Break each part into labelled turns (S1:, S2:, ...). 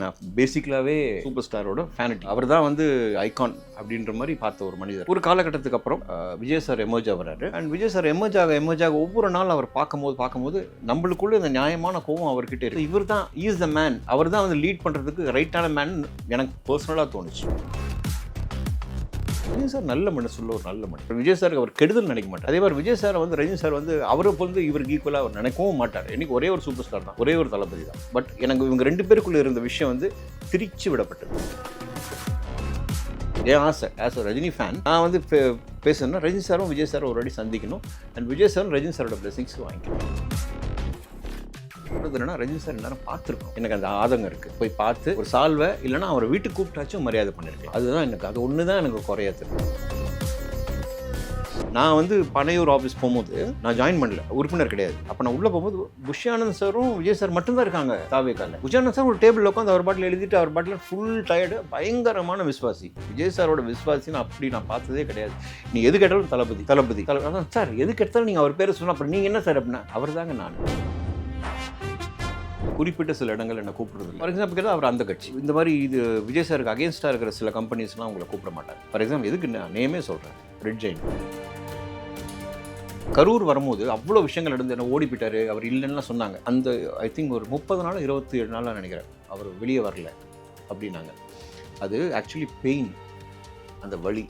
S1: நான் பேசிக்கலாகவே சூப்பர் ஸ்டாரோட ஃபேனிட்டி. அவர் தான் வந்து ஐகான் அப்படின்ற மாதிரி பார்த்த ஒரு மனிதர். ஒரு காலகட்டத்துக்கு அப்புறம் விஜய் சார் எமர்ஜ் ஆகிறாரு. அண்ட் விஜய் சார் எமர்ஜ் ஆக ஒவ்வொரு நாள் அவர் பார்க்கும்போது நம்மளுக்குள்ள இந்த நியாயமான கோவம் அவர்கிட்ட இருக்கு. இவர் தான் இஸ் த மேன், அவர் தான் வந்து லீட் பண்ணுறதுக்கு ரைட்டான மேன் எனக்கு பர்சனலாக தோணுச்சு. விஜய் சார் நல்ல மனசுள்ள ஒரு நல்ல மனிதர். விஜய் சாருக்கு அவர் கெடுதல் நினைக்க மாட்டார். அதே மாதிரி விஜய் சார் வந்து ரஜினி சார் வந்து அவருக்கு வந்து இவருக்கு ஈக்குவலாக அவர் நினைக்கவும் மாட்டார். எனக்கு ஒரே ஒரு சூப்பர் ஸ்டார் தான், ஒரே ஒரு தளபதி தான். பட் எனக்கு இவங்க ரெண்டு பேருக்குள்ள இருந்த விஷயம் வந்து திரிச்சு விடப்பட்டது. என் ஆசை ஆஸ் அ ரஜினி ஃபேன் நான் வந்து பேசணும்னா ரஜினி சாரும் விஜய் சாரும் ஒரு வாட்டி சந்திக்கணும். அண்ட் விஜய் சாரும் ரஜினி சாரோட பிளெஸிங்ஸ் வாங்கிக்கணும். என்னன்னா ரஜினி சார் எல்லாரும் பார்த்துருக்கோம். எனக்கு அந்த ஆதங்கம் இருக்குது. போய் பார்த்து ஒரு சால்வை இல்லைனா அவரை வீட்டுக்கு கூப்பிட்டாச்சும் மரியாதை பண்ணியிருக்கேன். அதுதான் எனக்கு, அது ஒன்று தான் எனக்கு குறையா தெரியும். நான் வந்து பனையூர் ஆஃபீஸ் போகும்போது நான் ஜாயின் பண்ணல, உறுப்பினர் கிடையாது. அப்போ நான் உள்ளே போகும்போது புஷ்யானந்த் சாரும் விஜய் சார் மட்டும்தான் இருக்காங்க தாவேக்கால. புஷ்யானந்த் சார் ஒரு டேபிளில் உட்காந்து அவர் பாட்டில் எழுதிட்டு அவர் பாட்டில் ஃபுல் டயர்டு, பயங்கரமான விஸ்வாசி. விஜய் சாரோட விஸ்வாசின்னு அப்படி நான் பார்த்ததே கிடையாது. நீ எது கேட்டாலும் தளபதி அதான் சார், எது கேட்டாலும் நீங்கள் அவர் பேரை சொன்னால் அப்புறம் நீங்கள் என்ன சார் அப்படின்னா அவர் தாங்க நான். குறிப்பிட்ட சில இடங்கள் என்ன கூப்பிடுறது. ஃபார் எக்ஸாம்பிள் கேட்டால் அவர் அந்த கட்சி இந்த மாதிரி இது விஜய் சாருக்கு அகேன்ஸ்டாக இருக்கிற சில கம்பெனிஸ்லாம் உங்களை கூப்பிட மாட்டாங்க. ஃபார் எக்ஸாம்பிள் எதுக்கு நான் நேமே சொல்கிறேன், ரெட் ஜெயின் கரூர் வரும்போது அவ்வளோ விஷயங்கள் நடந்து என்ன ஓடி போயிட்டாரு அவர் இல்லைன்னா சொன்னாங்க. அந்த ஐ திங்க் ஒரு 30 நாள் 27 நாளாக நினைக்கிறேன் அவர் வெளியே வரல அப்படின்னாங்க. அது ஆக்சுவலி பெயின், அந்த வலி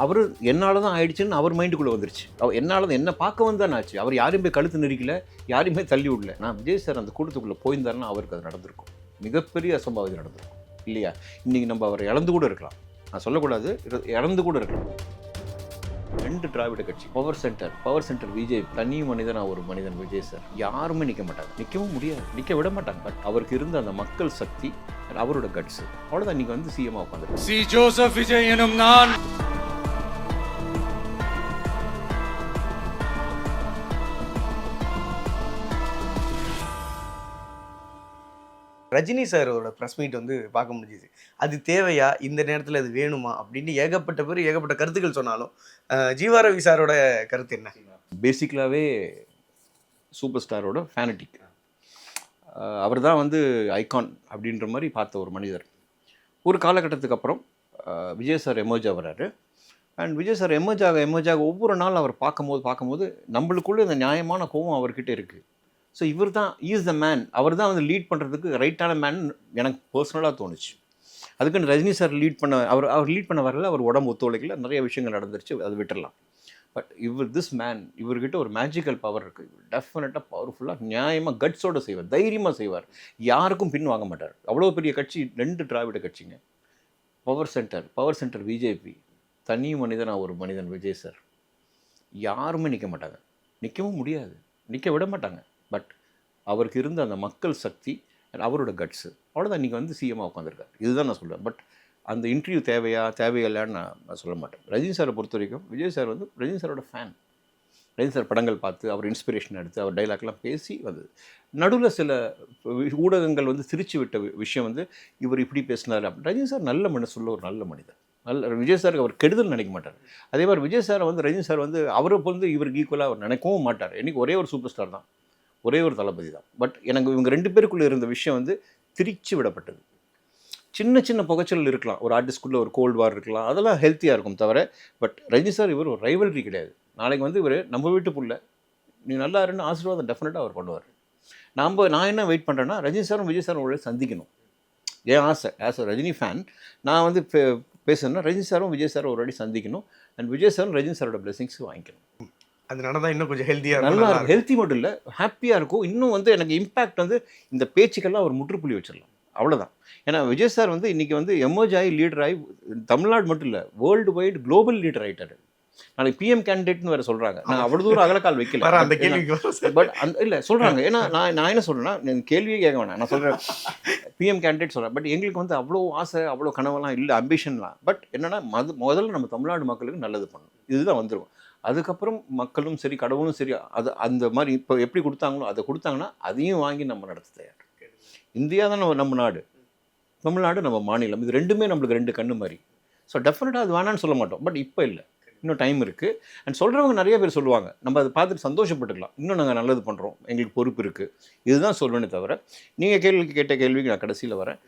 S1: அவர் என்னால் தான் ஆயிடுச்சுன்னு அவர் மைண்டுக்குள்ளே வந்துருச்சு. அவர் என்னால் தான் என்ன பார்க்க வந்தான்னு ஆச்சு. அவர் யாரையும் போய் கழுத்து நெரிக்கல, யாரையுமே தள்ளி விடல. நான் விஜய் சார் அந்த கூட்டத்துக்குள்ளே போயிருந்தாருன்னா அவருக்கு அது நடந்திருக்கும், மிகப்பெரிய அசம்பாவிதம் நடந்திருக்கும் இல்லையா. இன்றைக்கி நம்ம அவர் இழந்து கூட இருக்கலாம், நான் சொல்லக்கூடாது, இறந்து கூட இருக்கலாம். 2 திராவிட கட்சி பவர் சென்டர் விஜய், தனி மனிதனா ஒரு மனிதன் விஜய் சார். யாருமே நிற்க மாட்டாங்க, நிற்கவும் முடியாது, நிற்க விட மாட்டாங்க. பட் அவருக்கு இருந்த அந்த மக்கள் சக்தி, அவரோட கட்ஸ், அவ்வளோதான். நீங்கள் வந்து சிஎம்மாக உட்காந்துருக்கு.
S2: சி ஜோசப் விஜய் எனும் நான்
S3: ரஜினி சாரோட ப்ரெஸ் மீட் வந்து பார்க்க முடிஞ்சுது. அது தேவையா, இந்த நேரத்தில் அது வேணுமா அப்படின்னு ஏகப்பட்ட கருத்துக்கள் சொன்னாலும் ஜீவா ரவி சாரோட கருத்து என்ன?
S1: பேசிக்கலாகவே சூப்பர் ஸ்டாரோட ஃபேனட்டிக். அவர் தான் வந்து ஐகான் அப்படின்ற மாதிரி பார்த்த ஒரு மனிதர். ஒரு காலகட்டத்துக்கு அப்புறம் விஜய் சார் எமர்ஜ் ஆகிறாரு. அண்ட் விஜய் சார் எமர்ஜ் ஆக ஒவ்வொரு நாள் அவர் பார்க்கும்போது நம்மளுக்குள்ள இந்த நியாயமான கோவம் அவர்கிட்ட இருக்குது. ஸோ இவர் தான் இஸ் த மேன், அவர் தான் வந்து லீட் பண்ணுறதுக்கு ரைட்டான மேன் எனக்கு பர்சனலாக தோணுச்சு. அதுக்குன்னு ரஜினி சார் அவர் லீட் பண்ண வரல, அவர் உடம்பு ஒத்துழைக்கல, நிறைய விஷயங்கள் நடந்துருச்சு, அது விட்டுடலாம். பட் திஸ் மேன், இவர்கிட்ட ஒரு மேஜிக்கல் பவர் இருக்குது. டெஃபினட்டாக பவர்ஃபுல்லாக நியாயமாக கட்ஸோடு செய்வார், தைரியமாக செய்வார், யாருக்கும் பின் வாங்க மாட்டார். அவ்வளோ பெரிய கட்சி, 2 திராவிட கட்சிங்க. பவர் சென்டர் பிஜேபி, தனி மனிதனாக ஒரு மனிதன் விஜய் சார். யாருமே நிற்க மாட்டாங்க, நிற்கவும் முடியாது, நிற்க விட மாட்டாங்க. பட் அவருக்கு இருந்த அந்த மக்கள் சக்தி, அவரோட கட்ஸு, அவ்வளோதான். நீங்கள் வந்து சிஎம்மாக உட்காந்துருக்காரு, இதுதான் நான் சொல்லுவேன். பட் அந்த இன்டர்வியூ தேவையில்லைன்னு நான் சொல்ல மாட்டேன். ரஜினி சாரை பொறுத்த வரைக்கும் விஜய் சார் வந்து ரஜினி சாரோட ஃபேன். ரஜினி சார் படங்கள் பார்த்து அவர் இன்ஸ்பிரேஷன் எடுத்து அவர் டைலாக்லாம் பேசி வந்தது. நடுவில் சில ஊடகங்கள் வந்து சிரிச்சு விட்ட விஷயம் வந்து இவர் இப்படி பேசினார். ரஜினி சார் நல்ல மனசுள்ள ஒரு நல்ல மனிதர். விஜய் சாருக்கு அவர் கெடுதல் நினைக்க மாட்டார். அதே மாதிரி விஜய் சாரை வந்து ரஜினி சார் வந்து அவருக்கு வந்து இவருக்கு ஈக்குவலாக அவர் நினைக்கவும் மாட்டார். எனக்கு ஒரே ஒரு சூப்பர் ஸ்டார் தான், ஒரே ஒரு தளபதி தான். பட் எனக்கு இவங்க ரெண்டு பேருக்குள்ளே இருந்த விஷயம் வந்து திரிச்சு விடப்பட்டது. சின்ன புகைச்சல் இருக்கலாம், ஒரு ஆர்டிஸ்ட்குள்ளே ஒரு கோல்டு வார் இருக்கலாம், அதெல்லாம் ஹெல்த்தியாக இருக்கும் தவிர. பட் ரஜினி சார் இவர் ஒரு ரைவல்ரி கிடையாது. நாளைக்கு வந்து இவர் நம்ம வீட்டு புள்ள, நீ நல்லா இருன்னு ஆசீர்வாதம் டெஃபினட்டாக அவர் பண்ணுவார். நான் என்ன வெயிட் பண்ணுறேன்னா ரஜினி சாரும் விஜய் சாரும் ஒரு சந்திக்கணும். என் ஆசை ஆஸ் அ ரஜினி ஃபேன் நான் வந்து பேசணுன்னா ரஜினி சாரும் விஜய் சாரும் ஒரு வாட்டி சந்திக்கணும். அண்ட் விஜய் சாரும் ரஜினி சாரோட பிளெஸிங்ஸ் வாங்கிக்கணும்.
S3: அதனால தான் இன்னும் கொஞ்சம் ஹெல்த்தியாக,
S1: நல்லா ஹெல்த்தி மட்டும் இல்லை, ஹாப்பியாக இருக்கும். இன்னும் வந்து எனக்கு இம்பேக்ட் வந்து இந்த பேச்சுக்கெல்லாம் ஒரு முற்றுப்புள்ளி வச்சிடலாம், அவ்வளோதான். ஏன்னா விஜய் சார் வந்து இன்றைக்கி வந்து எமர்ஜ் ஆகி லீடர் ஆகி தமிழ்நாடு மட்டும் இல்லை வேர்ல்டு வைடு குளோபல் லீடர் ஆகிட்டாரு. நாளைக்கு பிஎம் கேண்டிடேட்னு வேறு சொல்கிறாங்க. நான் அவ்வளோ தூரம் அகலக்கால் வைக்கல,
S3: அந்த கேள்வி
S1: பட் அந்த இல்லை சொல்கிறாங்க. ஏன்னா நான் என்ன சொல்கிறேன்னா, கேள்வியே கேட்க வேணாம், நான் சொல்கிறேன் பிஎம் கேண்டிடேட் சொல்கிறேன். பட் எங்களுக்கு வந்து அவ்வளோ ஆசை, அவ்வளோ கனவெல்லாம் இல்லை, அம்பிஷன்லாம். பட் என்னென்னா முதல்ல நம்ம தமிழ்நாடு மக்களுக்கு நல்லது பண்ணணும், இதுதான் வந்துடும். அதுக்கப்புறம் மக்களும் சரி கடவுளும் சரி அது அந்த மாதிரி இப்போ எப்படி கொடுத்தாங்களோ அதை கொடுத்தாங்கன்னா அதையும் வாங்கி நம்ம நடத்த தயார். இந்தியா தான் நம்ம நாடு, தமிழ்நாடு நம்ம மாநிலம், இது ரெண்டுமே நம்மளுக்கு 2 கண்ணு மாதிரி. ஸோ டெஃபினட்டாக அது வேணான்னு சொல்ல மாட்டோம். பட் இப்போ இல்லை, இன்னும் டைம் இருக்குது. அண்ட் சொல்கிறவங்க நிறைய பேர் சொல்லுவாங்க, நம்ம அதை பார்த்துட்டு சந்தோஷப்பட்டுக்கலாம், இன்னும் நாங்கள் நல்லது பண்ணுறோம், எங்களுக்கு பொறுப்பு இருக்குது, இதுதான் சொல்வேனே தவிர. நீங்கள் கேட்ட கேள்விக்கு நான் கடைசியில் வரேன்.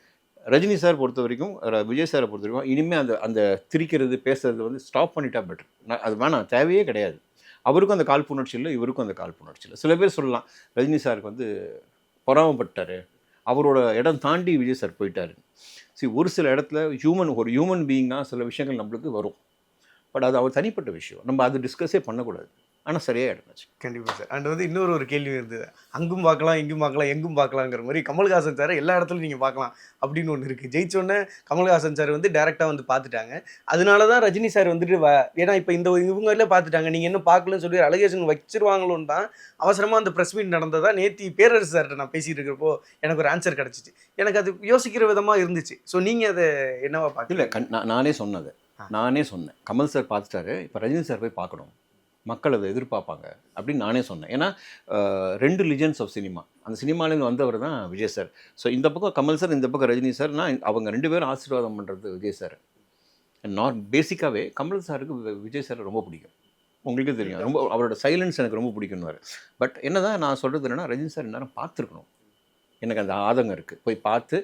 S1: ரஜினி சார் பொறுத்த வரைக்கும், விஜய் சாரை பொறுத்த வரைக்கும், இனிமேல் அந்த திரிக்கிறது பேசுறது வந்து ஸ்டாப் பண்ணிட்டா பெட்டர். அது வேணாம், தேவையே கிடையாது. அவருக்கும் அந்த காழ்ப்புணர்ச்சி இல்லை, இவருக்கும் அந்த காழ்ப்புணர்ச்சி இல்லை. சில பேர் சொல்லலாம் ரஜினி சாருக்கு வந்து பொறாமப்பட்டார், அவரோட இடம் தாண்டி விஜய் சார் போயிட்டார். ஒரு சில இடத்துல ஒரு ஹியூமன் பீயிங்காக சில விஷயங்கள் நம்மளுக்கு வரும். பட் அது அவர் தனிப்பட்ட விஷயம், நம்ம அதை டிஸ்கஸே பண்ணக்கூடாது. ஆனால் சரியாக இடமாச்சு.
S3: கண்டிப்பாக சார். அண்ட் வந்து இன்னொரு ஒரு கேள்வி இருந்தது, அங்கும் பார்க்கலாம் இங்கும் பார்க்கலாம் எங்கும் பார்க்கலாங்கிற மாதிரி கமல்ஹாசன் சார் எல்லா இடத்துலையும் நீங்கள் பார்க்கலாம் அப்படின்னு ஒன்று இருக்குது. ஜெயிச்சோன்னே கமல்ஹாசன் சார் வந்து டேரெக்டாக வந்து பார்த்துட்டாங்க. அதனால தான் ரஜினி சார் வந்துட்டு ஏன்னா இப்போ இவங்களே பார்த்துட்டாங்க, நீங்கள் இன்னும் பார்க்கலன்னு சொல்லி அலகேஷன் வச்சிருவாங்களோன்னு தான் அவசரமாக அந்த ப்ரெஸ் மீட் நடந்ததா நேற்று பேரரசு சார்கிட்ட நான் பேசிகிட்டு இருக்கிறப்போ எனக்கு ஒரு ஆன்சர் கிடச்சிச்சு. எனக்கு அது யோசிக்கிற விதமாக இருந்துச்சு. ஸோ நீங்கள் அதை என்னவா பார்க்கல?
S1: இல்லை, நானே சொன்னேன் கமல் சார் பார்த்துட்டாரு, இப்போ ரஜினி சார் போய் பார்க்கணும், மக்கள் அதை எதிர்பார்ப்பாங்க அப்படின்னு நானே சொன்னேன். ஏன்னா 2 லிஜெண்ட்ஸ் ஆஃப் சினிமா, அந்த சினிமாலேருந்து வந்தவர் தான் விஜய் சார். ஸோ இந்த பக்கம் கமல் சார், இந்த பக்கம் ரஜினி சார்னா அவங்க 2 பேரும் ஆசீர்வாதம் பண்ணுறது விஜய் சார். பேசிக்காகவே கமல் சாருக்கு விஜய் சார் ரொம்ப பிடிக்கும், உங்களுக்கே தெரியும். ரொம்ப அவரோட சைலன்ஸ் எனக்கு ரொம்ப பிடிக்கும்னு. பட் என்ன தான் நான் சொல்கிறது என்னென்னா, ரஜினி சார் நேரம் பார்த்துருக்கணும், எனக்கு அந்த ஆதங்கம் இருக்குது. போய் பார்த்து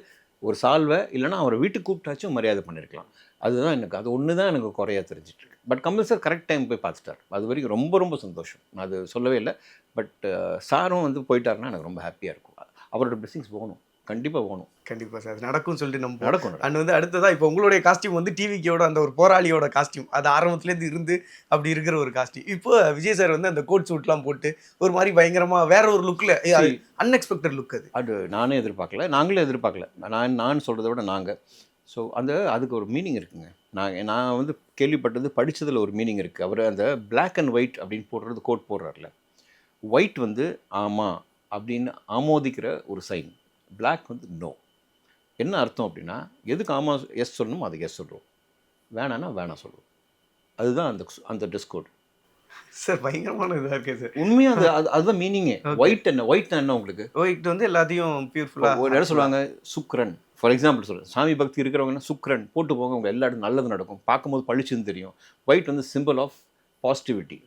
S1: ஒரு சால்வை இல்லைனா அவரை வீட்டுக்கு கூப்பிட்டாச்சும் மரியாதை பண்ணியிருக்கலாம். அதுதான் எனக்கு, அது ஒன்று தான் எனக்கு குறையாக தெரிஞ்சிட்ருக்கு. But Kamal sir correct time போய் பார்த்துட்டார், அது வரைக்கும் ரொம்ப ரொம்ப சந்தோஷம். நான் அது சொல்லவே இல்லை. பட் சாரும் வந்து போயிட்டாருன்னா எனக்கு ரொம்ப ஹாப்பியாக இருக்கும். அவரோட பிளெஸிங்ஸ் போகணும், கண்டிப்பாக போகணும்.
S3: கண்டிப்பாக சார், அது நடக்கும்னு சொல்லிட்டு நம்ம
S1: நடக்கும்.
S3: அண்ட் வந்து அடுத்ததாக இப்போ உங்களுடைய காஸ்டியூம் வந்து டிவிக்கோட அந்த ஒரு போராளியோட காஸ்டியூம், அது ஆரம்பத்துலேருந்து இருந்து அப்படி இருக்கிற ஒரு காஸ்டியூம். இப்போ விஜய் சார் வந்து அந்த கோட் சூட்லாம் போட்டு ஒரு மாதிரி பயங்கரமாக வேற ஒரு லுக்கில், அன்எக்ஸ்பெக்டட் லுக். அது
S1: நானே எதிர்பார்க்கல, நாங்களே எதிர்பார்க்கல. நான் சொல்கிறத விட நாங்கள். ஸோ அதுக்கு ஒரு மீனிங் இருக்குங்க. நான் வந்து கேள்விப்பட்டது, படித்ததில் ஒரு மீனிங் இருக்குது. அவர் அந்த பிளாக் அண்ட் ஒயிட் அப்படின்னு போடுறது, கோட் போடுறாருல, ஒயிட் வந்து ஆமாம் அப்படின்னு ஆமோதிக்கிற ஒரு சைன், பிளாக் வந்து நோ. என்ன அர்த்தம் அப்படின்னா, எதுக்கு ஆமாம் எஸ் சொல்லணுமோ அதுக்கு எஸ் சொல்கிறோம், வேணான்னா வேணாம் சொல்கிறோம். அதுதான் அந்த ட்ரெஸ் கோட்
S3: சார். பயங்கரமான இதாக இருக்குது சார்,
S1: உண்மையாக. அதுதான் மீனிங்கே. ஒயிட் என்ன உங்களுக்கு?
S3: ஒயிட் வந்து எல்லாத்தையும் பியூர்ஃபுல்லாக
S1: ஒரு இடம் சொல்லுவாங்க சுக்ரன், ஃபார் எக்ஸாம்பிள் சொல்கிறேன், சாமி பக்தி இருக்கிறவங்கன்னா சுக்ரன் போட்டு போங்க, உங்கள் எல்லா இடம் நல்லது நடக்கும், பார்க்கும்போது பளிச்சுன்னு தெரியும். ஒயிட் வந்து சிம்பிள் ஆஃப் பாசிட்டிவிட்டி.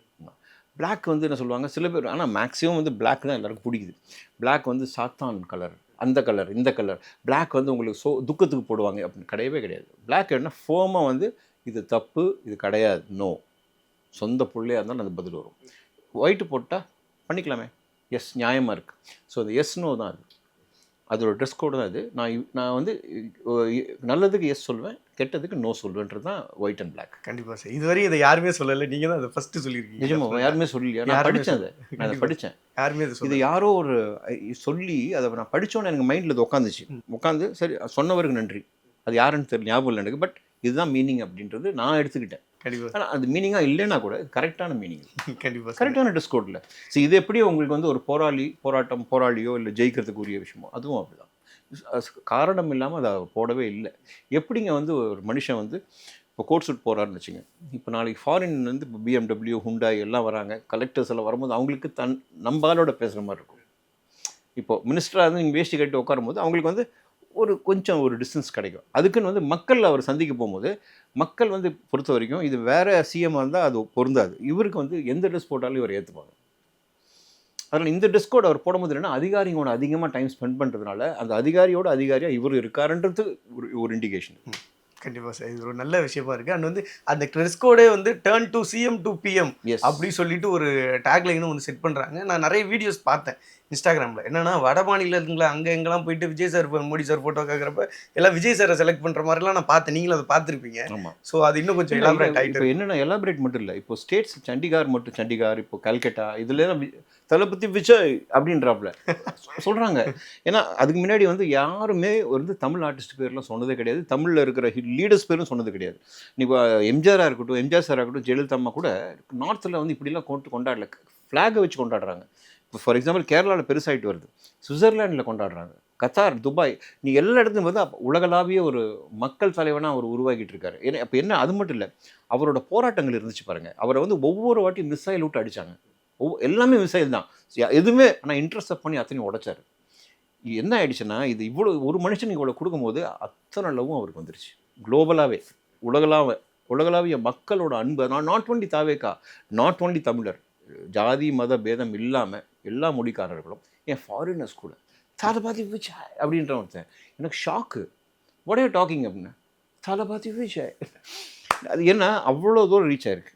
S1: பிளாக் வந்து என்ன சொல்லுவாங்க சில பேர், ஆனால் மேக்ஸிமம் வந்து பிளாக் தான் எல்லாருக்கும் பிடிக்குது. பிளாக் வந்து சாத்தான் கலர், அந்த கலர் இந்த கலர். பிளாக் வந்து உங்களுக்கு துக்கத்துக்கு போடுவாங்க அப்படின்னு கிடையவே கிடையாது. பிளாக் என்ன ஃபோமாக வந்து இது தப்பு, இது கிடையாது, நோ. சொந்த பிள்ளையாக இருந்தாலும் அந்த பதில் வரும். ஒயிட்டு போட்டால் பண்ணிக்கலாமே, எஸ் நியாயமாக இருக்குது. ஸோ அது எஸ் நோ தான், அதோட ட்ரெஸ் கோடு தான் அது. நான் வந்து நல்லதுக்கு எஸ் சொல்வேன், கெட்டதுக்கு நோ சொல்வேன்றது தான் ஒயிட் அண்ட் பிளாக்.
S3: கண்டிப்பாக சார். இதுவரையும் இதை யாருமே சொல்லலை, நீங்கள் தான் அதை ஃபஸ்ட்டு சொல்லியிருக்கீங்க.
S1: நிஜமாக யாருமே சொல்லலையா? நான் படித்தேன், அதை படித்தேன்.
S3: யாருமே
S1: இது யாரோ ஒரு சொல்லி அதை நான் படித்தோன்னே எனக்கு மைண்டில் இது உட்காந்து சரி சொன்னவருக்கு நன்றி. அது யாருன்னு தெரியல, ஞாபகம் இல்லை எனக்கு. பட் இதுதான் மீனிங் அப்படின்றது நான் எடுத்துக்கிட்டேன்.
S3: கண்டிப்பாக.
S1: ஆனால் அது மீனிங்காக இல்லைன்னா கூட கரெக்டான மீனிங்,
S3: கண்டிப்பாக
S1: கரெக்டான ட்ரெஸ் கோடில். ஸோ இது எப்படி உங்களுக்கு வந்து ஒரு போராளியோ இல்லை ஜெயிக்கிறதுக்கு உரிய விஷயமோ, அதுவும் அப்படிதான். காரணம் இல்லாமல் அதை போடவே இல்லை. எப்படிங்க வந்து ஒரு மனுஷன் வந்து இப்போ கோட் சூட் போகிறாருன்னு வச்சுங்க, இப்போ நாளைக்கு ஃபாரின் வந்து இப்போ BMW ஹுண்டாய் எல்லாம் வராங்க, கலெக்டர்ஸ் எல்லாம் வரும்போது அவங்களுக்கு நம்பாலோட பேசுகிற மாதிரி இருக்கும். இப்போது மினிஸ்டராக இருந்து நீங்கள் வேஷ்டி கட்டி உட்காரும்போது அவங்களுக்கு வந்து கொஞ்சம் ஒரு டிஸ்டன்ஸ் கிடைக்கும். அதுக்குன்னு வந்து மக்கள் அவர் சந்திக்க போகும்போது மக்கள் வந்து பொறுத்த வரைக்கும் இது வேறு சிஎம்மாக இருந்தால் அது பொருந்தாது. இவருக்கு வந்து எந்த ட்ரெஸ் போட்டாலும் இவர் ஏற்றுப்பாங்க. அதனால் இந்த ட்ரெஸ் கோட் அவர் போடும்போது என்னென்னா, அதிகாரியோட அதிகமாக டைம் ஸ்பெண்ட் பண்ணுறதுனால அந்த அதிகாரியாக இவர் இருக்காருன்றது ஒரு இண்டிகேஷன்.
S3: கண்டிப்பாக சார், இது ஒரு நல்ல விஷயமா இருக்குது. அண்ட் வந்து அந்த ட்ரெஸ் கோடே வந்து turn to CM to PM அப்படி சொல்லிட்டு ஒரு டேக்லைனும் வந்து செட் பண்ணுறாங்க. நான் நிறைய வீடியோஸ் பார்த்தேன் இன்ஸ்டாகிராமில். என்னன்னா வட மாநிலங்களா அங்கே எங்கெல்லாம் போயிட்டு Vijay sir Modi sir photo கேட்குறப்ப எல்லாம் விஜய் சாரை செலக்ட் பண்ணுற மாதிரிலாம் நான் பார்த்தேன். நீங்களும் அதை பார்த்துருப்பீங்க.
S1: ஆமாம்.
S3: ஸோ அது இன்னும் கொஞ்சம் எலாபரேட் ஆகிட்டு.
S1: இப்போ என்னென்ன எலாபரேட் மட்டும் இல்லை, இப்போ ஸ்டேட்ஸ் சண்டிகார், இப்போ கல்கட்டா, இதுலாம் தளபதி விஜய் அப்படின்றாப்புல சொல்கிறாங்க. ஏன்னா அதுக்கு முன்னாடி வந்து யாருமே வந்து தமிழ் ஆர்டிஸ்ட் பேர்லாம் சொன்னதே கிடையாது, தமிழில் இருக்கிற லீடர்ஸ் பேரும் சொன்னது கிடையாது. இப்போ எம்ஜிஆராக இருக்கட்டும், எம்ஜிஆர் சாராக இருக்கட்டும், ஜெயலலிதா அம்மா கூட நார்த்தில் வந்து இப்படிலாம் கொண்டாடல, ஃப்ளாகை வச்சு கொண்டாடுறாங்க. இப்போ ஃபார் எக்ஸாம்பிள் கேரளாவில் பெருசாகிட்டு வருது, சுவிட்சர்லாண்டில் கொண்டாடுறாங்க, கத்தார், துபாய், நீ எல்லா இடத்துலையும் வந்து உலகளாவிய ஒரு மக்கள் தலைவனாக அவர் உருவாக்கிட்டு இருக்காரு. ஏன்னா அப்போ என்ன, அது மட்டும் இல்லை, அவரோட போராட்டங்கள் இருந்துச்சு பாருங்கள். அவரை வந்து ஒவ்வொரு வாட்டி மிசைல் விட்டு அடித்தாங்க, எல்லாமே மிசைல் தான், எதுவுமே. ஆனால் இன்ட்ரெஸ்ட் பண்ணி அத்தனையும் உடைச்சார். என்ன ஆயிடுச்சுன்னா, இது இவ்வளோ ஒரு மனுஷனுக்கு இவ்வளோ கொடுக்கும்போது அத்தனை லவ்வும் அவருக்கு வந்துருச்சு, குளோபலாகவே, உலகளாக உலகளாவிய மக்களோட அன்பு, நான் not only TVK, not only தமிழர், ஜாதி மத பேதம் இல்லாமல் எல்லா மொழிக்காரர்களும், என் ஃபாரினர்ஸ் கூட தளபதி விஜய் அப்படின்ற ஒருத்தன் எனக்கு shock. What are you talking அப்படின்னா தளபதி விஜய். அது என்ன அவ்வளோ தூரம் ரீச் ஆயிருக்கு,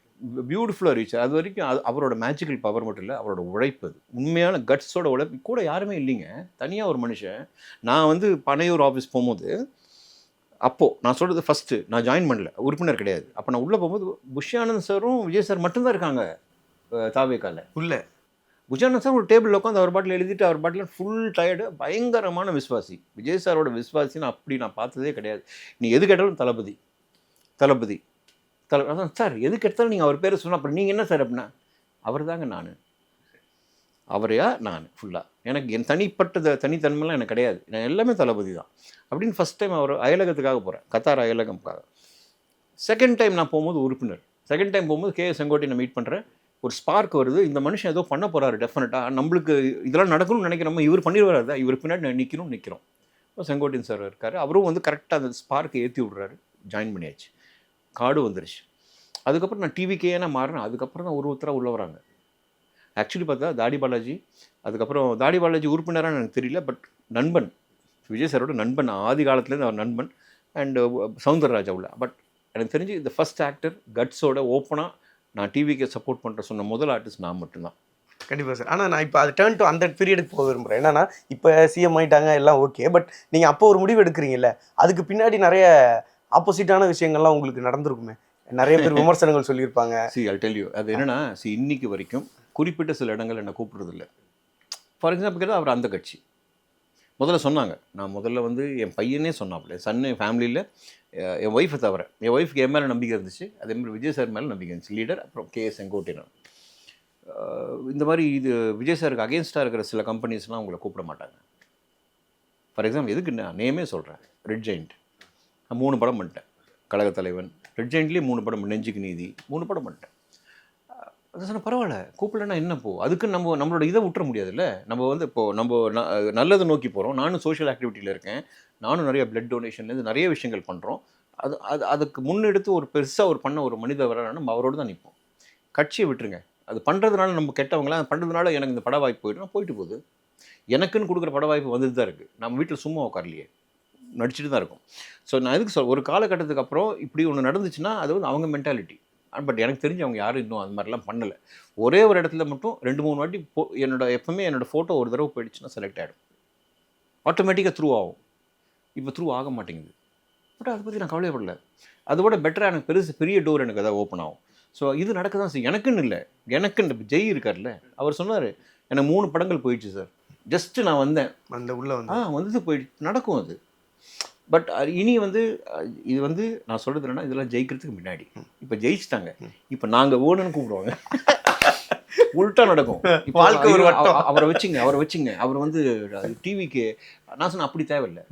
S1: பியூட்டிஃபுல்லாக ரீச். அது வரைக்கும் அவரோட மேஜிக்கல் பவர் மட்டும் இல்லை, அவரோட உழைப்பு, அது உண்மையான கட்ஸோட உழைப்பு. கூட யாருமே இல்லைங்க, தனியாக ஒரு மனுஷன். நான் வந்து பனையூர் ஆஃபீஸ் போகும்போது, அப்போது நான் சொல்கிறது ஃபஸ்ட்டு நான் ஜாயின் பண்ணல, உறுப்பினர் கிடையாது. அப்போ நான் உள்ளே போகும்போது புஷ்யானந்த் சாரும் விஜய் சார் மட்டும்தான் இருக்காங்க தாவேக்கால உள்ள. புஷ்யானந்த் சார் ஒரு டேபிளில் உட்காந்து அவர் பாட்டில் எழுதிட்டு அவர் பாட்டில் ஃபுல் டயர்டு, பயங்கரமான விஸ்வாசி. விஜய் சாரோட விஸ்வாசின்னு அப்படி நான் பார்த்ததே கிடையாது. நீ எது கேட்டாலும் தளபதி தளபதி அதான் சார், எதுக்கு எடுத்தாலும் நீங்கள் அவர் பேரை சொன்னால் அப்புறம் நீங்கள் என்ன சார் அப்படின்னா அவர் தாங்க நான், அவரையா நான் ஃபுல்லாக. எனக்கு என் தனித்தன்மைலாம் எனக்கு கிடையாது, நான் எல்லாமே தளபதி தான் அப்படின்னு. ஃபஸ்ட் டைம் அவர் அயலகத்துக்காக போகிறேன், கத்தார் அயலகம்காக. செகண்ட் டைம் நான் போகும்போது உறுப்பினர், செகண்ட் டைம் போகும்போது கேஎஸ் செங்கோட்டையை நான் மீட் பண்ணுறேன். ஒரு ஸ்பார்க் வருது, இந்த மனுஷன் ஏதோ பண்ண போகிறாரு டெஃபினட்டாக, நம்மளுக்கு இதெல்லாம் நடக்கணும்னு நினைக்கிறோம், இவர் பண்ணிடுவார் தான், இவர் பின்னாடி நிற்கிறோம். செங்கோட்டையன் சார் இருக்கார், அவரும் வந்து கரெக்டாக அந்த ஸ்பார்க்கை ஏற்றி விட்றாரு. ஜாயின் பண்ணியாச்சு, கார்டு வந்துருச்சு. அதுக்கப்புறம் நான் டிவிக்கேனா மாறினேன். அதுக்கப்புறம் தான் ஒருத்தராக உள்ள வராங்க. ஆக்சுவலி பார்த்தா தாடி பாலாஜி, அதுக்கப்புறம் தாடி பாலாஜி உறுப்பினரான்னு எனக்கு தெரியல, பட் நண்பன், விஜய் சாரோட நண்பன், ஆதி காலத்துலேருந்து அவர் நண்பன். அண்டு சவுந்தரராஜா உள்ள. பட் எனக்கு தெரிஞ்சு இந்த ஃபஸ்ட் ஆக்டர் கட்ஸோட ஓப்பனாக நான் டிவிக்கே சப்போர்ட் பண்ணுற சொன்ன முதல் ஆர்டிஸ்ட் நான் மட்டும்தான்.
S3: கண்டிப்பாக சார். ஆனால் நான் இப்போ அது டேர்ன் டு அந்த பீரியடுக்கு போக விரும்புகிறேன். என்னன்னா இப்போ சிஎம் ஆகிட்டாங்க எல்லாம் ஓகே, பட் நீங்கள் அப்போ ஒரு முடிவு எடுக்கிறீங்கல்ல, அதுக்கு பின்னாடி நிறைய ஆப்போசிட்டான விஷயங்கள்லாம் உங்களுக்கு நடந்திருக்குமே, நிறைய பேர் விமர்சனங்கள் சொல்லியிருப்பாங்க.
S1: I'll tell you, அது என்னன்னா இன்னைக்கு வரைக்கும் குறிப்பிட்ட சில இடங்கள் என்னை கூப்பிட்றதில்ல. ஃபார் எக்ஸாம்பிள் அவர் அந்த கட்சி முதல்ல சொன்னாங்க, நான் முதல்ல வந்து என் பையனே சொன்னாப்புல, சன்னு ஃபேமிலியில் என் ஒய்ஃபை தவிர, என் ஒய்ஃப்க்கு என் மேலே நம்பிக்கை இருந்துச்சு, அதேமாதிரி விஜய் சார் மேலே நம்பிக்கை இருந்துச்சு, லீடர். அப்புறம் கேஎஸ் செங்கோட்டையன். இந்த மாதிரி இது விஜய் சாருக்கு அகேன்ஸ்டாக இருக்கிற சில கம்பெனிஸ்லாம் உங்களை கூப்பிட மாட்டாங்க. ஃபார் எக்ஸாம்பிள் எதுக்கு நான் நேமே சொல்கிறேன், ரெட் ஜெயிண்ட் நான் 3 படம் பண்ணிட்டேன், கழகத் தலைவன், ரெட் ஜெயிண்ட்லேயே 3 படம், நெஞ்சுக்கு நீதி 3 படம் பண்ணிட்டேன். அது சொன்னால் பரவாயில்ல, கூப்பிடலன்னா என்ன போ, அதுக்கு நம்மளோட இதை விட்டுற முடியாதுல்ல. நம்ம வந்து இப்போது நம்ம நல்லதை நோக்கி போகிறோம், நானும் சோஷியல் ஆக்டிவிட்டியில் இருக்கேன், நானும் நிறைய பிளட் டொனேஷன்லேருந்து நிறைய விஷயங்கள் பண்ணுறோம். அதுக்கு முன்னெடுத்து ஒரு பெருசாக பண்ண ஒரு மனிதர் வர நம்ம அவரோடு தான் நிற்போம். கட்சியை விட்டுருங்க, அது பண்ணுறதுனால நம்ம கெட்டவங்களாம், அது பண்ணுறதுனால எனக்கு இந்த பட வாய்ப்பு போயிட்டு போகுது. எனக்குன்னு கொடுக்குற பட வாய்ப்பு வந்துட்டு தான் இருக்குது, நம்ம வீட்டில் சும்மா உட்காரலையே, நடிச்சுட்டு தான் இருக்கும். ஸோ நான் எதுக்கு ஒரு காலகட்டத்துக்கு அப்புறம் இப்படி ஒன்று நடந்துச்சுன்னா அது வந்து அவங்க மென்டாலிட்டி. பட் எனக்கு தெரிஞ்சு அவங்க யாரும் இன்னும் அது மாதிரிலாம் பண்ணலை. ஒரே ஒரு இடத்துல மட்டும் 2-3 வாட்டி எப்பவுமே என்னோடய ஃபோட்டோ ஒரு தடவை போயிடுச்சுன்னா செலக்ட் ஆகிடும், ஆட்டோமேட்டிக்காக த்ரூ ஆகும். இப்போ த்ரூ ஆக மாட்டேங்குது. பட் அதை பற்றி நான் கவலைப்படல. அதோட பெட்டராக எனக்கு பெரிய டோர் எனக்கு எதாவது ஓப்பன் ஆகும். ஸோ இது நடக்க தான் செய்யும். எனக்குன்னு இல்லை, எனக்குன்னு ஜெய் இருக்கார்ல, அவர் சொன்னார் எனக்கு 3 படங்கள் போயிடுச்சு சார், ஜஸ்ட்டு நான் வந்தேன்,
S3: அந்த உள்ளே
S1: வந்து போயிடுச்சு, நடக்கும் அது. பட் இனி வந்து இது வந்து நான் சொல்கிறது என்னன்னா, இதெல்லாம் ஜெயிக்கிறதுக்கு முன்னாடி. இப்போ ஜெயிச்சிட்டாங்க, இப்போ நாங்கள் ஓடுன்னு கூப்பிடுவாங்க, உள்ட்டா நடக்கும். இப்போ அவரை வச்சுங்க அவர் வந்து டிவிக்கு. நான் சொன்னேன் அப்படி தேவையில்லை,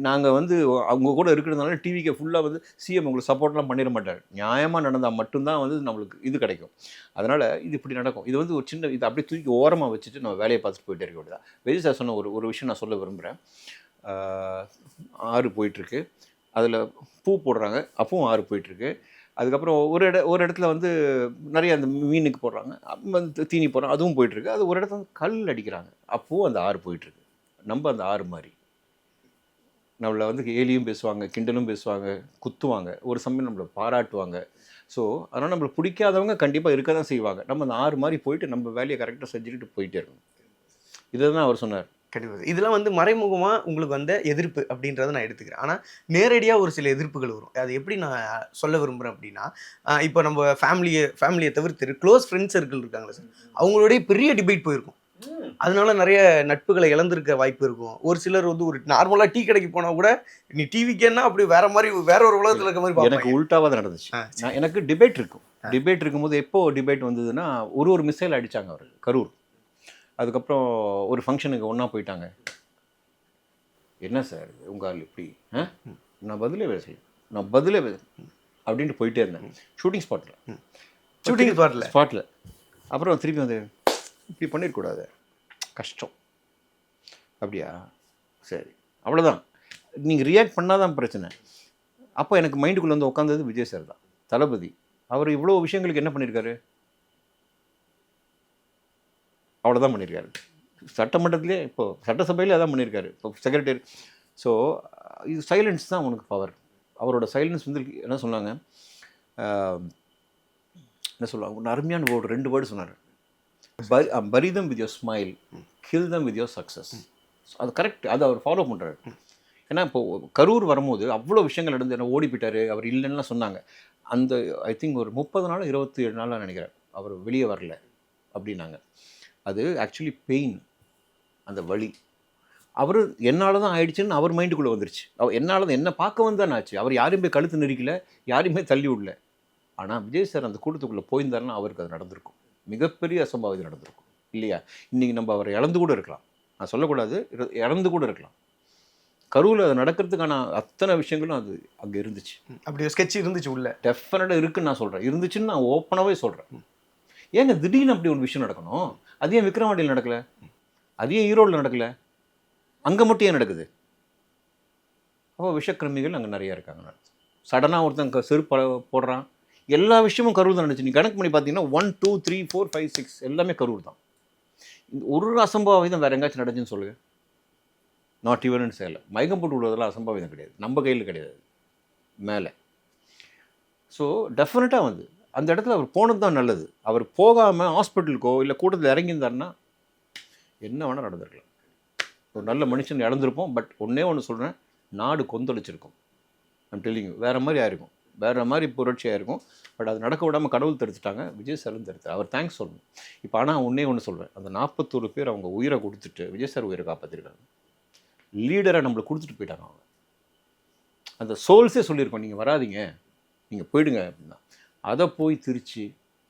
S1: நாங்கள் வந்து அவங்க கூட இருக்கிறதுனால டிவிக்கு ஃபுல்லாக வந்து சிஎம் உங்களுக்கு சப்போர்ட்லாம் பண்ணிட மாட்டார், நியாயமாக நடந்தால் மட்டும்தான் வந்து நம்மளுக்கு இது கிடைக்கும். அதனால் இது இப்படி நடக்கும். இது வந்து ஒரு சின்ன இது அப்படியே தூக்கி ஓரமாக வச்சுட்டு நம்ம வேலையை பார்த்துட்டு போயிட்டே இருக்க வேண்டியதான். விஜய் சார் சொன்ன ஒரு விஷயம் நான் சொல்ல விரும்புகிறேன். ஆறு போயிட்டுருக்கு, அதில் பூ போடுறாங்க, அப்பவும் ஆறு போயிட்டுருக்கு. அதுக்கப்புறம் ஒரு இடத்துல வந்து நிறைய அந்த மீனுக்கு போடுறாங்க, வந்து தீனி போடுறாங்க, அதுவும் போயிட்டுருக்கு. அது ஒரு இடத்துல வந்து கல் அடிக்கிறாங்க, அப்போவும் அந்த ஆறு போயிட்டுருக்கு. நம்ம அந்த ஆறு மாதிரி நம்மளை வந்து கேலியும் பேசுவாங்க, கிண்டலும் பேசுவாங்க, குத்துவாங்க, ஒரு சமயம் நம்மளை பாராட்டுவாங்க. ஸோ அதனால் நம்மளை பிடிக்காதவங்க கண்டிப்பாக இருக்க தான் செய்வாங்க. நம்ம அந்த ஆறு மாதிரி போயிட்டு நம்ம வேலையை கரெக்டாக செஞ்சுக்கிட்டு போயிட்டே இருக்கணும். இதை தான் அவர் சொன்னார்.
S3: கண்டிப்பாக இதெல்லாம் வந்து மறைமுகமாக உங்களுக்கு வந்த எதிர்ப்பு அப்படின்றத நான் எடுத்துக்கிறேன். ஆனால் நேரடியாக ஒரு சில எதிர்ப்புகள் வரும். அது எப்படி நான் சொல்ல விரும்புகிறேன் அப்படின்னா, இப்போ நம்ம ஃபேமிலியை தவிர்த்து க்ளோஸ் ஃப்ரெண்ட்ஸ் சர்க்கிள் இருக்காங்களே சார், அவங்களுடைய பெரிய டிபேட் போயிருக்கும். அதனால நிறைய நட்புகளை இழந்திருக்க வாய்ப்பு இருக்கும். ஒரு சிலர் வந்து ஒரு நார்மலாக டீ கடைக்கு போனால் கூட நீ டிவிக்கேன்னா அப்படி வேற ஒரு உலகத்தில் இருக்க மாதிரி.
S1: எனக்கு உள்டாவாக தான் நடந்துச்சு. எனக்கு டிபேட் இருக்கும்போது எப்போ டிபேட் வந்ததுன்னா, ஒரு மிசைல் அடித்தாங்க அவர் கரூர். அதுக்கப்புறம் ஒரு ஃபங்க்ஷனுக்கு ஒன்றா போயிட்டாங்க. என்ன சார் உங்கள் ஆள் இப்படி, நான் பதிலே அப்படின்ட்டு போயிட்டே இருந்தேன். ஷூட்டிங் ஸ்பாட்டில் அப்புறம் திருப்பி வந்து இப்படி பண்ணிடக்கூடாது, கஷ்டம். அப்படியா, சரி, அவ்வளோதான். நீங்கள் ரியாக்ட் பண்ணாதான் பிரச்சனை. அப்போ எனக்கு மைண்டுக்குள்ளே வந்து உட்காந்தது விஜய் சார் தான். தளபதி அவர் இவ்வளோ விஷயங்களுக்கு என்ன பண்ணியிருக்காரு? அவ்வளோதான் பண்ணியிருக்காரு. சட்டமன்றத்திலே இப்போ சட்டசபையிலே அதான் பண்ணியிருக்காரு. இப்போ செக்ரட்டரி. ஸோ இது சைலன்ஸ் தான் உனக்கு பவர். அவரோட சைலன்ஸ் வந்து என்ன சொன்னாங்க, என்ன சொல்லுவாங்க, ஒரு அருமையான ஒரு 2 வேர்டு சொன்னார். Bury them with your smile, kill them with your success. அது கரெக்ட். அதை அவர் ஃபாலோ பண்ணுறாரு. ஏன்னா இப்போ கரூர் வரும்போது அவ்வளோ விஷயங்கள் நடந்து என்ன ஓடி போயிட்டாரு, அவர் இல்லைன்னா சொன்னாங்க. அந்த ஐ திங்க் ஒரு 30 நாள் 27 நாளாக நினைக்கிறேன் அவர் வெளியே வரல அப்படின்னாங்க. அது ஆக்சுவலி பெயின், அந்த வலி. அவர் என்னால் தான் ஆயிடுச்சுன்னு அவர் மைண்டுக்குள்ளே வந்துருச்சு. என்னால் தான், என்னை பார்க்க வந்தான்னு ஆச்சு. அவர் யாரையும் போய் கழுத்து நெரிக்கல, யாரையுமே தள்ளி விடல. ஆனால் விஜய் சார் அந்த கூட்டத்துக்குள்ளே போயிருந்தாருன்னா அவருக்கு அது நடந்திருக்கும். மிகப்பெரிய அசம்பாவிதம் நடந்திருக்கும் இல்லையா? இன்றைக்கி நம்ம அவரை இழந்து கூட இருக்கலாம். நான் சொல்லக்கூடாது, இழந்து கூட இருக்கலாம். கரூரில் அது நடக்கிறதுக்கான அத்தனை விஷயங்களும் அது அங்கே இருந்துச்சு.
S3: அப்படி ஒரு ஸ்கெட்ச் இருந்துச்சு உள்ள.
S1: டெஃபினட்டாக இருக்குன்னு நான் சொல்கிறேன். இருந்துச்சுன்னு நான் ஓப்பனாகவே சொல்கிறேன். ஏங்க திடீர்னு அப்படி ஒரு விஷயம் நடக்கணும்? அது ஏன் விக்ரவாண்டியில் நடக்கலை? அது ஏன் ஈரோடில் நடக்கலை? அங்கே மட்டும் ஏன் நடக்குது? அப்போ விஷக்கிருமிகள் அங்கே நிறையா இருக்காங்க. சடனாக ஒருத்தன் செருப்பு போடுறான். எல்லா விஷயமும் கரூர் தான் நடந்துச்சு. நீ கணக்கு பண்ணி பார்த்தீங்கன்னா 1 2 3 4 5 6 எல்லாமே கரூர் தான். இந்த ஒரு அசம்பாவிதம் வேறு எங்கேயாச்சும் நடந்துச்சுன்னு சொல்லுங்கள். Not even Salem. மயக்கம் போட்டு விடுவதெல்லாம் அசம்பாவிதம் கிடையாது, நம்ம கையில் கிடையாது மேலே. ஸோ டெஃபினட்டாக வந்து அந்த இடத்துல அவர் போனது தான் நல்லது. அவர் போகாமல் ஹாஸ்பிட்டலுக்கோ இல்லை கூட்டத்தில் இறங்கியிருந்தாருன்னா என்ன வேணால் நடந்திருக்கலாம். ஒரு நல்ல மனுஷன் இழந்திருப்போம். பட் ஒன்றே ஒன்று சொல்கிறேன், நாடு கொந்தளிச்சிருக்கும். I'm telling you. வேறு மாதிரி ஆயிருக்கும், வேறு மாதிரி புரட்சியாக இருக்கும். பட் அது நடக்க விடாமல் கடவுள் தடுத்துட்டாங்க, விஜய் சாரும் தடுத்தார். அவர் தேங்க்ஸ் சொல்லணும். இப்போ ஆனால் ஒன்றே ஒன்று சொல்கிறேன், அந்த 41 பேர் அவங்க உயிரை கொடுத்துட்டு விஜய் சார் உயிரை காப்பாற்றிருக்காங்க. லீடரை நம்மளை கொடுத்துட்டு போயிட்டாங்க. அவங்க அந்த சோல்ஸே சொல்லியிருக்கோம், நீங்கள் வராதிங்க, நீங்கள் போயிடுங்க அப்படின்னா. அதை போய் திருச்சி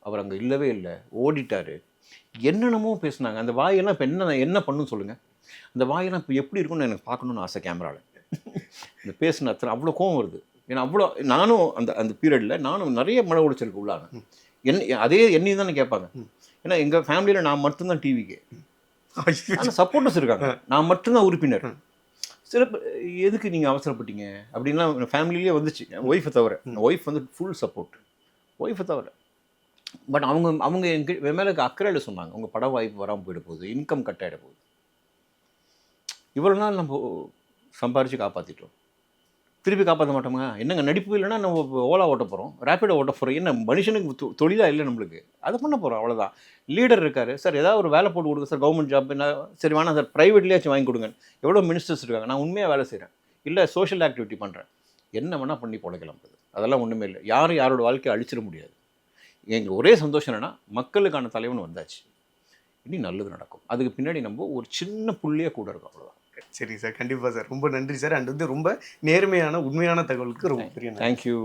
S1: அவர் அங்கே இல்லவே இல்லை, ஓடிட்டார். என்னென்னமோ பேசுனாங்க. அந்த வாயெல்லாம் இப்போ என்ன பண்ணுன்னு சொல்லுங்கள். அந்த வாயெல்லாம் இப்போ எப்படி இருக்குன்னு எனக்கு பார்க்கணுன்னு ஆசை கேமராவில். இந்த பேசின அத்தனை அவ்வளோ கோவம் வருது. ஏன்னா அவ்வளோ நானும் அந்த பீரியடில் நானும் நிறைய மன உளைச்சலுக்கு உள்ளானேன். அதே என்னையும் தானே கேட்பாங்க. ஏன்னா எங்கள் ஃபேமிலியில் நான் மட்டும்தான் டிவிக்கு. ஆனால் சப்போர்ட்டர்ஸ் இருக்காங்க, நான் மட்டும்தான் உறுப்பினர். சில எதுக்கு நீங்கள் அவசரப்பட்டீங்க அப்படின்லாம் ஃபேமிலியிலே வந்துச்சு. என் ஒய்ஃபை தவிர. என் ஒய்ஃப் வந்து ஃபுல் சப்போர்ட், ஒய்ஃபை தவிர. பட் அவங்க என் மேலே அக்கறையில் சொன்னாங்க, உங்கள் பட வாய்ப்பு வராமல் போயிட போகுது, இன்கம் கட் ஆகிட போகுது. இவ்வளோ நாள் நம்ம சம்பாரித்து காப்பாற்றிட்டோம், திருப்பி காப்பாற்ற மாட்டோமா? என்னங்க நடிப்பு இல்லைன்னா நம்ம ஓலா ஓட்ட போகிறோம், ரேப்பிடோ ஓட்ட போகிறோம். என்ன மனுஷனுக்கு தொழிலாக இல்லை நம்மளுக்கு, அதை பண்ண போகிறோம், அவ்வளோதான். லீடர் இருக்கார் சார், ஏதாவது ஒரு வேலை போட்டு கொடுங்க சார், கவர்மெண்ட் ஜாப் என்ன சரி வேணாம் சார், ப்ரைவேட்லேயாச்சும் வாங்கி கொடுங்க. எவ்வளோ மினிஸ்டர்ஸ் இருக்காங்க, நான் உண்மையாக வேலை செய்கிறேன், இல்லை சோஷியல் ஆக்டிவிட்டி பண்ணுறேன், என்ன வேணால் பண்ணி பொழைக்கலாம். அதெல்லாம் ஒன்றுமே இல்லை. யாரும் யாரோட வாழ்க்கையை அழிச்சிட முடியாது. எங்களுக்கு ஒரே சந்தோஷம் என்னென்னா மக்களுக்கான தலைவன் வந்தாச்சு, இனி நல்லது நடக்கும். அதுக்கு பின்னாடி நம்ம ஒரு சின்ன புள்ளியாக கூட இருக்கும், அவ்வளோதான்.
S3: சரி சார், கண்டிப்பாக சார். ரொம்ப நன்றி சார். அண்ட் வந்து ரொம்ப நேர்மையான உண்மையான தகவலுக்கு ரொம்ப பெரிய
S1: தேங்க்யூ.